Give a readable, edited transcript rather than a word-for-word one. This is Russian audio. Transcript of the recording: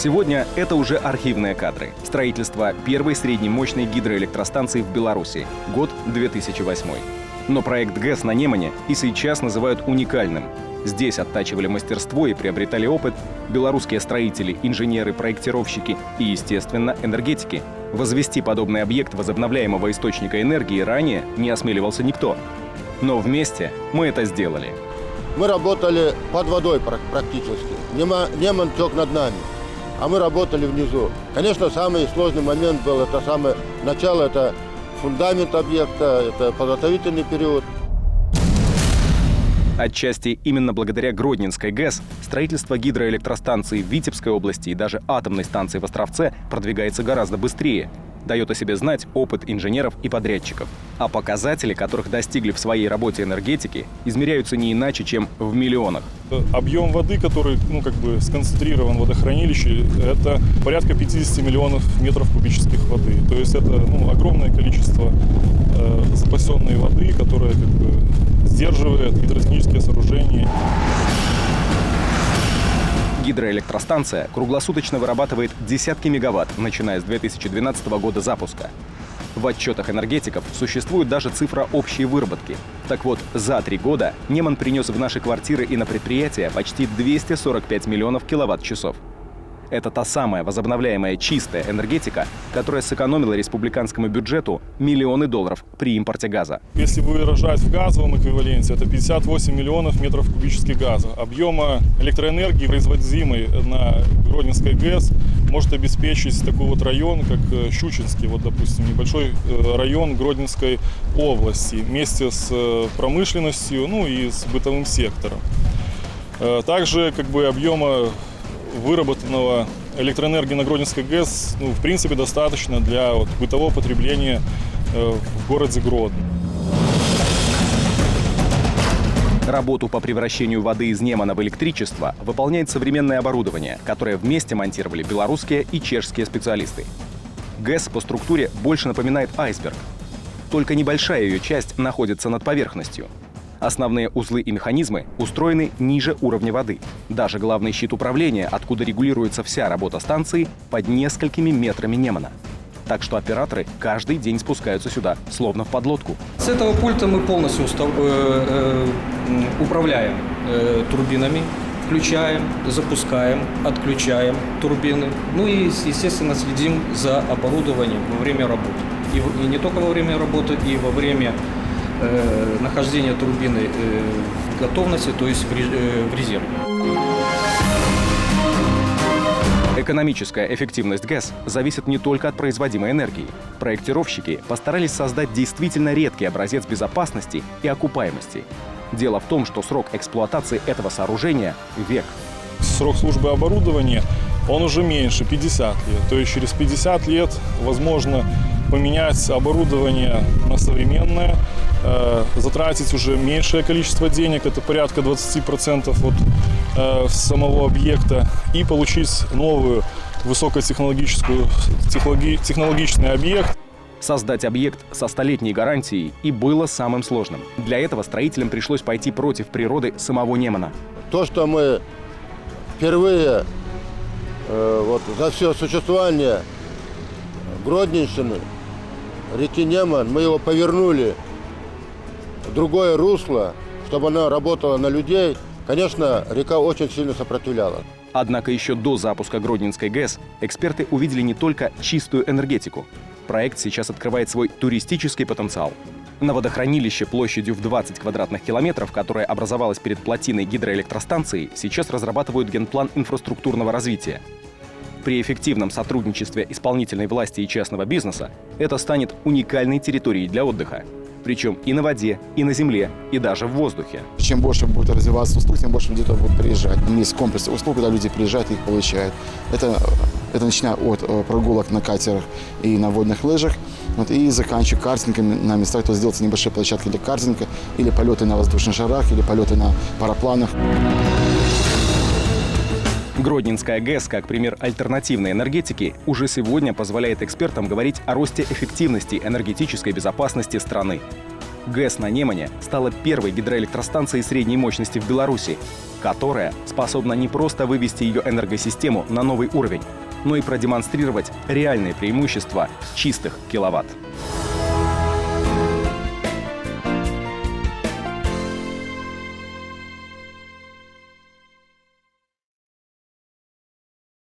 Сегодня это уже архивные кадры. Строительство первой среднемощной гидроэлектростанции в Беларуси. Год 2008. Но проект ГЭС на Немане и сейчас называют уникальным. Здесь оттачивали мастерство и приобретали опыт белорусские строители, инженеры, проектировщики и, естественно, энергетики. Возвести подобный объект возобновляемого источника энергии ранее не осмеливался никто. Но вместе мы это сделали. Мы работали под водой практически. Неман тек над нами, а мы работали внизу. Конечно, самый сложный момент был, это самое начало, это фундамент объекта, это подготовительный период. Отчасти именно благодаря Гродненской ГЭС строительство гидроэлектростанции в Витебской области и даже атомной станции в Островце продвигается гораздо быстрее. Дает о себе знать опыт инженеров и подрядчиков. А показатели, которых достигли в своей работе энергетики, измеряются не иначе, чем в миллионах. Объем воды, который сконцентрирован в водохранилище, это порядка 50 миллионов метров кубических воды. То есть это огромное количество запасенной воды, которая сдерживает гидротехнические сооружения. Гидроэлектростанция круглосуточно вырабатывает десятки мегаватт, начиная с 2012 года запуска. В отчетах энергетиков существует даже цифра общей выработки. Так вот, за 3 года Неман принес в наши квартиры и на предприятия почти 245 миллионов киловатт-часов. Это та самая возобновляемая чистая энергетика, которая сэкономила республиканскому бюджету миллионы долларов при импорте газа. Если выражать в газовом эквиваленте, это 58 миллионов метров кубических газа. Объема электроэнергии, производимой на Гродненской ГЭС, может обеспечить такой вот район, как Щучинский, допустим, небольшой район Гродненской области, вместе с промышленностью, и с бытовым сектором. Также объема выработанного электроэнергии на Гродненской ГЭС, в принципе, достаточно для бытового потребления в городе Гродно. Работу по превращению воды из Немана в электричество выполняет современное оборудование, которое вместе монтировали белорусские и чешские специалисты. ГЭС по структуре больше напоминает айсберг. Только небольшая ее часть находится над поверхностью. Основные узлы и механизмы устроены ниже уровня воды. Даже главный щит управления, откуда регулируется вся работа станции, под несколькими метрами Немана. Так что операторы каждый день спускаются сюда, словно в подлодку. С этого пульта мы полностью управляем турбинами, включаем, запускаем, отключаем турбины. И, естественно, следим за оборудованием во время работы. И не только во время работы, и во время нахождение турбины в готовности, то есть в резерве. Экономическая эффективность ГЭС зависит не только от производимой энергии. Проектировщики постарались создать действительно редкий образец безопасности и окупаемости. Дело в том, что срок эксплуатации этого сооружения – век. Срок службы оборудования, он уже меньше, 50 лет. То есть через 50 лет возможно поменять оборудование на современное, затратить уже меньшее количество денег, это порядка 20% от самого объекта, и получить новую высокотехнологичный объект. Создать объект со 100-летней гарантией и было самым сложным. Для этого строителям пришлось пойти против природы самого Немана. То, что мы впервые за все существование Гродненщины, реки Неман, мы его повернули в другое русло, чтобы она работала на людей. Конечно, река очень сильно сопротивляла. Однако еще до запуска Гродненской ГЭС эксперты увидели не только чистую энергетику. Проект сейчас открывает свой туристический потенциал. На водохранилище площадью в 20 квадратных километров, которое образовалось перед плотиной гидроэлектростанции, сейчас разрабатывают генплан инфраструктурного развития. При эффективном сотрудничестве исполнительной власти и частного бизнеса это станет уникальной территорией для отдыха. Причем и на воде, и на земле, и даже в воздухе. Чем больше будет развиваться услуг, тем больше людей будут приезжать. Есть комплекс услуг, когда люди приезжают и их получают. Это начиная от прогулок на катерах и на водных лыжах, и заканчивая картингами на местах, то сделать небольшие площадки для картинга, или полеты на воздушных шарах, или полеты на парапланах. Гродненская ГЭС, как пример альтернативной энергетики, уже сегодня позволяет экспертам говорить о росте эффективности энергетической безопасности страны. ГЭС на Немане стала первой гидроэлектростанцией средней мощности в Беларуси, которая способна не просто вывести ее энергосистему на новый уровень, но и продемонстрировать реальные преимущества чистых киловатт.